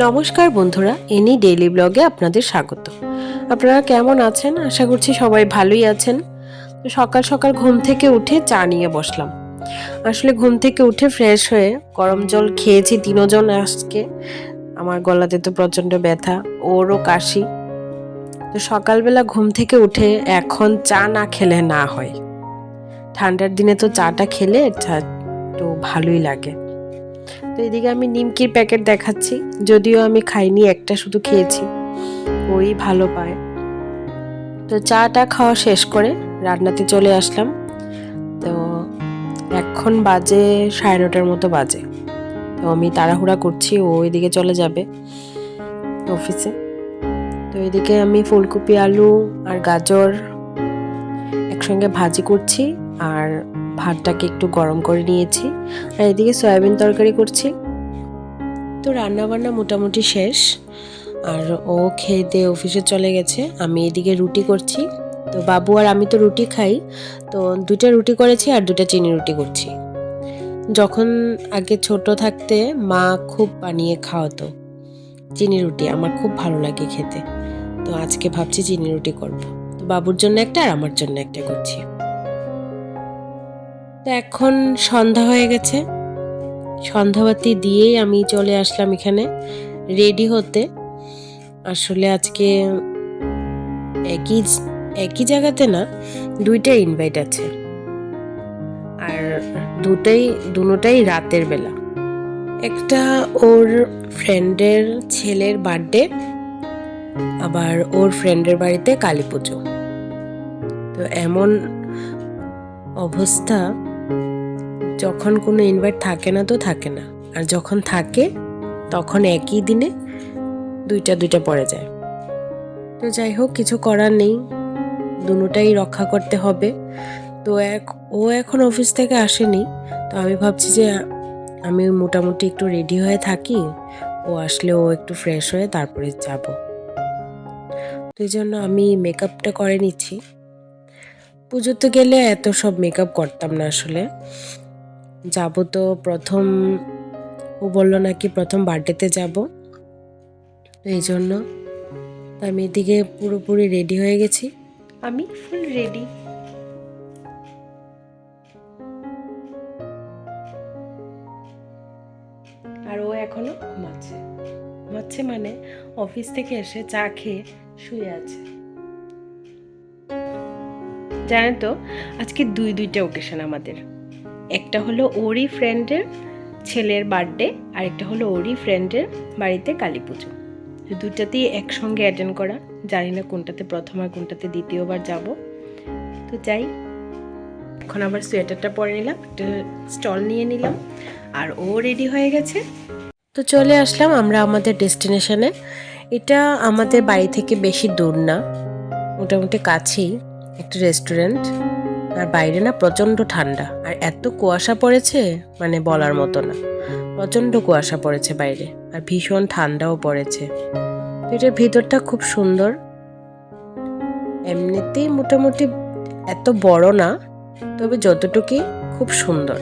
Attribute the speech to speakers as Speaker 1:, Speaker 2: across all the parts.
Speaker 1: নমস্কার বন্ধুরা, any daily ব্লগে আপনাদের স্বাগত। আপনারা কেমন আছেন? আশা করছি সবাই ভালোই আছেন। তো সকাল সকাল ঘুম থেকে উঠে চা নিয়ে বসলাম। আসলে ঘুম থেকে উঠে ফ্রেশ হয়ে গরম জল খেয়েছি তিনজন আজকে। আমার গলাতে তো প্রচণ্ড ব্যথা, ওরও কাশি। তো সকালবেলা ঘুম থেকে উঠে এখন চা না খেলে না হয়। ঠান্ডার দিনে তো চাটা খেলে একটু ভালোই লাগে। তো এদিকে আমি নিমকির প্যাকেট দেখাচ্ছি, যদিও আমি খাইনি, একটা শুধু খেয়েছি, ওই ভালো পায়। তো চাটা খাওয়া শেষ করে রান্নাতে চলে আসলাম। তো এখন বাজে 9:30 মতো বাজে। তো আমি তাড়াহুড়া করছি, ও এদিকে চলে যাবে অফিসে। তো এদিকে আমি ফুলকপি, আলু আর গাজর একসঙ্গে ভাজি করছি, আর ভাতটাকে একটু গরম করে নিয়েছি, আর এদিকে সয়াবিন তরকারি করছি। তো রান্না বান্না মোটামুটি শেষ, আর ও খেয়ে দিয়ে অফিসে চলে গেছে। আমি এদিকে রুটি করছি। তো বাবু আর আমি তো রুটি খাই, তো 2টা রুটি করেছি আর 2টা চিনি রুটি করছি। যখন আগে ছোট থাকতে মা খুব বানিয়ে খাওয়াতো চিনি রুটি, আমার খুব ভালো লাগে খেতে। তো আজকে ভাবছি চিনি রুটি করব। তো বাবুর জন্য একটা আর আমার জন্য একটা করছি। তো এখন সন্ধ্যা হয়ে গেছে, সন্ধ্যাবাতি দিয়েই আমি চলে আসলাম এখানে রেডি হতে। আসলে আজকে একই জায়গাতে না, 2টা ইনভাইট আছে, আর দুটোটাই রাতের বেলা। একটা ওর ফ্রেন্ডের ছেলের বার্থডে, আবার ওর ফ্রেন্ডের বাড়িতে কালী পুজো। তো এমন অবস্থা, যখন কোনো ইনভাইট থাকে না তো থাকে না, আর যখন থাকে তখন একই দিনে দুইটা পড়ে যায়। তো যাই হোক, কিছু করার নেই, দুটোটাই রক্ষা করতে হবে। তো ও এখন অফিস থেকে আসেনি, তো আমি ভাবছি যে আমি মোটামুটি একটু রেডি হয়ে থাকি, ও আসলে ও একটু ফ্রেশ হয়ে তারপরে যাব। তো এই জন্য আমি মেকআপটা করে নিচ্ছি। পুজোতে গেলে এত সব মেকআপ করতাম না আসলে। যাব তো প্রথম, ও বললো নাকি প্রথম বার্থডেতে যাব, তো এই জন্য আমি এদিকে পুরোপুরি রেডি হয়ে গেছি। আমি ফুল রেডি। আর ও এখনো ঘুমাচ্ছে মানে অফিস থেকে এসে চা খেয়ে শুয়ে আছে। জানেন তো, আজকে দুইটা ওকেশন আমাদের। একটা হলো ওরই ফ্রেন্ডের ছেলের বার্থডে, আর একটা হলো ওরই ফ্রেন্ডের বাড়িতে কালী পুজো। দুটাতেই একসঙ্গে অ্যাটেন্ড করা। জানি না কোনটাতে প্রথম আর কোনটাতে দ্বিতীয়বার যাব। তো যাই, এখন আবার সোয়েটারটা পরে নিলাম, একটা স্টল নিয়ে নিলাম, আর ও রেডি হয়ে গেছে। তো চলে আসলাম আমরা আমাদের ডেস্টিনেশনে। এটা আমাদের বাড়ি থেকে বেশি দূর না, মোটামুটি কাছেই একটা রেস্টুরেন্ট। আর বাইরে না প্রচণ্ড ঠান্ডা, আর এত কুয়াশা পড়েছে মানে বলার মতো না। প্রচণ্ড কুয়াশা পড়েছে বাইরে, আর ভীষণ ঠান্ডাও পড়েছে। তো এটার ভিতরটা খুব সুন্দর, এমনিতেই মোটামুটি এত বড় না, তবে যতটুকুই খুব সুন্দর।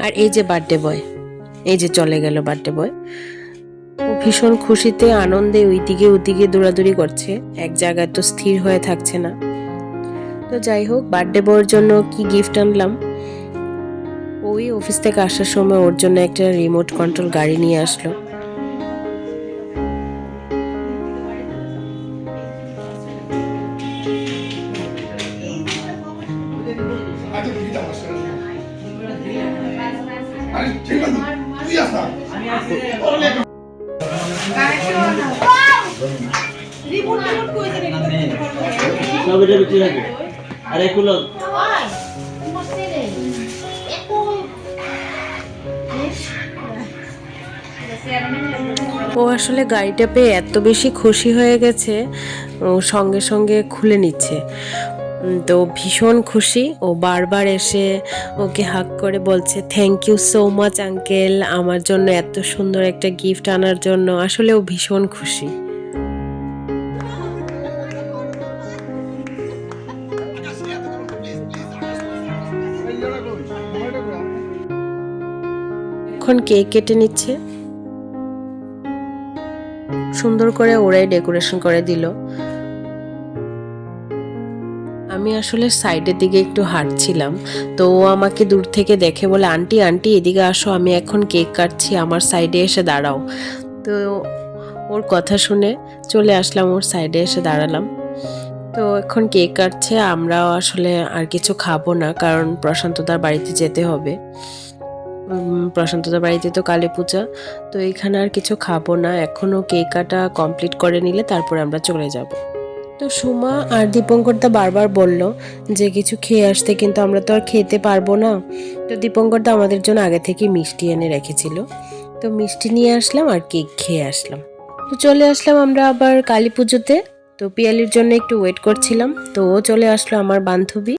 Speaker 1: আর এই যে বার্থডে বয়, এই যে চলে গেল বার্থডে বয়, ও ভীষণ খুশিতে আনন্দে ওইদিকে ওদিকে দৌড়াদৌড়ি করছে, এক জায়গায় তো স্থির হয়ে থাকছে না। তো যাই হোক, বার্থডে বয়ের জন্য কি গিফট আনলাম, ওই অফিস থেকে আসার সময় ওর জন্য একটা রিমোট কন্ট্রোল গাড়ি নিয়ে আসলো। ও আসলে গাড়িটা পেয়ে এত বেশি খুশি হয়ে গেছে, ও সঙ্গে সঙ্গে খুলে নিচ্ছে। তো ভীষণ খুশি, ও বারবার এসে ওকে হাগ করে বলছে thank you so much uncle, আমার জন্য এত সুন্দর একটা গিফট আনার জন্য। আসলে ও ভীষণ খুশি। এখন কেক কেটে নিচ্ছে। সুন্দর করে ওরাই ডেকোরেশন করে দিল। আমি আসলে সাইডের দিকে একটু হাঁটছিলাম, তো ও আমাকে দূর থেকে দেখে বলে, আন্টি আন্টি এদিকে আসো, আমি এখন কেক কাটছি, আমার সাইডে এসে দাঁড়াও। তো ওর কথা শুনে চলে আসলাম, ওর সাইডে এসে দাঁড়ালাম। তো এখন কেক কাটছে, আমরাও আসলে আর কিছু খাবো না, কারণ প্রশান্তদার বাড়িতে যেতে হবে। প্রশান্তদার বাড়িতে তো কালী পূজা, তো এখানে আর কিছু খাবো না, এখনও কেক কাটা কমপ্লিট করে নিলে তারপরে আমরা চলে যাব। তো সুমা আর দীপঙ্করদা বারবার বলল যে কিছু খেয়ে আসতে, কিন্তু আমরা তো আর খেতে পারবো না। তো দীপঙ্করদা আমাদের জন্য আগে থেকে মিষ্টি এনে রেখেছিল, তো মিষ্টি নিয়ে আসলাম আর কেক খেয়ে আসলাম। তো চলে আসলাম আমরা আবার কালী পুজোতে। তো পিয়ালির জন্য একটু ওয়েট করছিলাম, তো ও চলে আসলো, আমার বান্ধবী।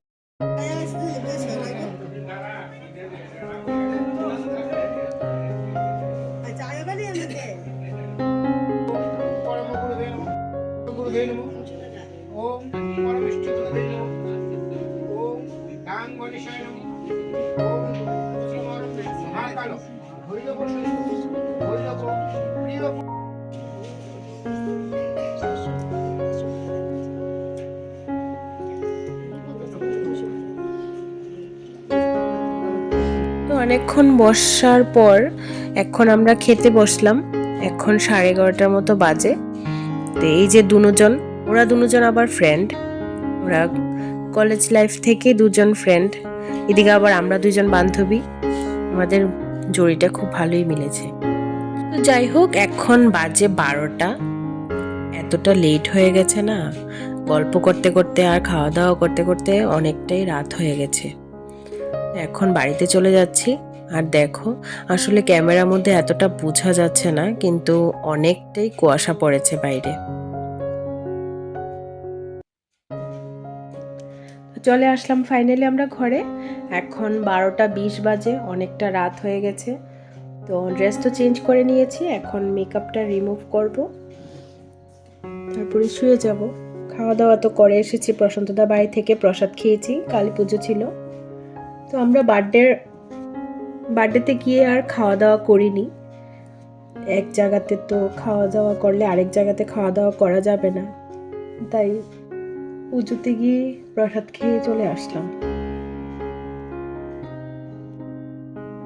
Speaker 1: তো অনেকক্ষণ বসার পর এখন আমরা খেতে বসলাম। এখন 11:30টার মতো বাজে। তো এই যে দুজন, ওরা দুজন আবার ফ্রেন্ড, ওরা কলেজ লাইফ থেকে দুজন ফ্রেন্ড, এদিকে আবার আমরা দুজন বান্ধবী, আমাদের জড়িটা খুব ভালোই মিলেছে। তো যাই হোক, এখন বাজে 12টা, এতটা লেট হয়ে গেছে না, গল্প করতে করতে আর খাওয়া দাওয়া করতে করতে অনেকটাই রাত হয়ে গেছে। এখন বাড়িতে চলে যাচ্ছি। আর দেখো, আসলে ক্যামেরার মধ্যে এতটা বোঝা যাচ্ছে না, কিন্তু অনেকটাই কুয়াশা পড়েছে বাইরে। চলে আসলাম ফাইনালি আমরা ঘরে। এখন 12টা 20 বাজে, অনেকটা রাত হয়ে গেছে। তো ড্রেস তো চেঞ্জ করে নিয়েছি, এখন মেকআপটা রিমুভ করব, তারপরে শুয়ে যাব। খাওয়া দাওয়া তো করে এসেছি, প্রশান্তদার বাড়ি থেকে প্রসাদ খেয়েছি, কালী পুজো ছিল। তো আমরা বার্থডেতে গিয়ে আর খাওয়া দাওয়া করিনি। এক জায়গাতে তো খাওয়া দাওয়া করলে আরেক জায়গাতে খাওয়া দাওয়া করা যাবে না, তাই পুজোতে গিয়ে প্রসাদ খেয়ে চলে আসলাম।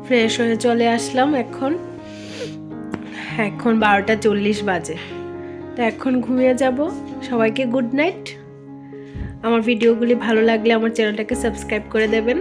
Speaker 1: ফ্রেশ হয়ে চলে আসলাম। এখন 12টা 40 বাজে। তো এখন ঘুমিয়ে যাব। সবাইকে গুড নাইট। আমার ভিডিওগুলি ভালো লাগলে আমার চ্যানেলটাকে সাবস্ক্রাইব করে দেবেন।